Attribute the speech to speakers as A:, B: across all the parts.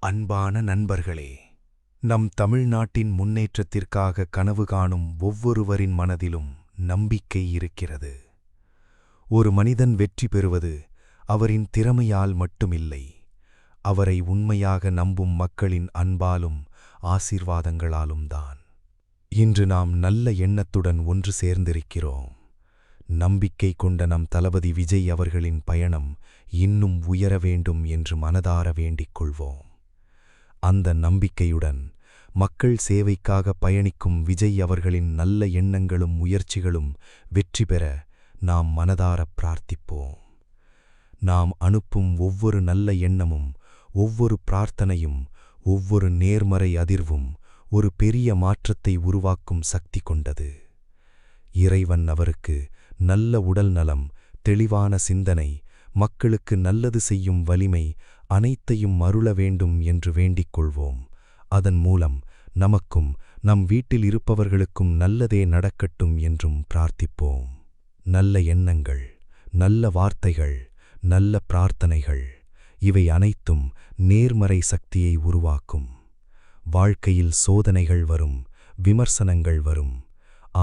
A: அன்பான நண்பர்களே, நம் தமிழ்நாட்டின் முன்னேற்றத்திற்காக கனவு காணும் ஒவ்வொருவரின் மனதிலும் நம்பிக்கை இருக்கிறது. ஒரு மனிதன் வெற்றி பெறுவது அவரின் திறமையால் மட்டுமில்லை, அவரை உண்மையாக நம்பும் மக்களின் அன்பாலும் ஆசீர்வாதங்களாலும் தான். இன்று நாம் நல்ல எண்ணத்துடன் ஒன்று சேர்ந்திருக்கிறோம். நம்பிக்கை கொண்ட நம் தளபதி விஜய் அவர்களின் பயணம் இன்னும் உயர வேண்டும் என்று மனதார வேண்டிக் கொள்வோம். அந்த நம்பிக்கையுடன் மக்கள் சேவைக்காக பயணிக்கும் விஜய் அவர்களின் நல்ல எண்ணங்களும் முயற்சிகளும் வெற்றி பெற நாம் மனதார பிரார்த்திப்போம். நாம் அனுப்பும் ஒவ்வொரு நல்ல எண்ணமும், ஒவ்வொரு பிரார்த்தனையும், ஒவ்வொரு நேர்மறை அதிர்வும் ஒரு பெரிய மாற்றத்தை உருவாக்கும் சக்தி கொண்டது. இறைவன் அவருக்கு நல்ல உடல் நலம், தெளிவான சிந்தனை, மக்களுக்கு நல்லது செய்யும் வலிமை அனைத்தையும் அருள வேண்டும் என்று வேண்டிக் கொள்வோம். அதன் மூலம் நமக்கும் நம் வீட்டில் இருப்பவர்களுக்கும் நல்லதே நடக்கட்டும் என்றும் பிரார்த்திப்போம். நல்ல எண்ணங்கள், நல்ல வார்த்தைகள், நல்ல பிரார்த்தனைகள், இவை அனைத்தும் நேர்மறை சக்தியை உருவாக்கும். வாழ்க்கையில் சோதனைகள் வரும், விமர்சனங்கள் வரும்.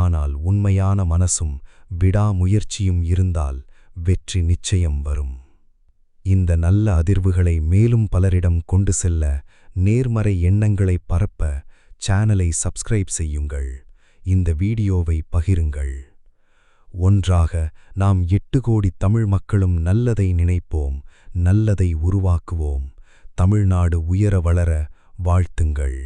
A: ஆனால் உண்மையான மனசும் விடாமுயற்சியும் இருந்தால் வெற்றி நிச்சயம் வரும். இந்த நல்ல அதிர்வுகளை மேலும் பலரிடம் கொண்டு செல்ல, நேர்மறை எண்ணங்களை பரப்ப சேனலை சப்ஸ்கிரைப் செய்யுங்கள். இந்த வீடியோவை பகிருங்கள். ஒன்றாக நாம் 8 கோடி தமிழ் மக்களும் நல்லதை நினைப்போம், நல்லதை உருவாக்குவோம். தமிழ்நாடு உயர வளர வாழ்த்துங்கள்.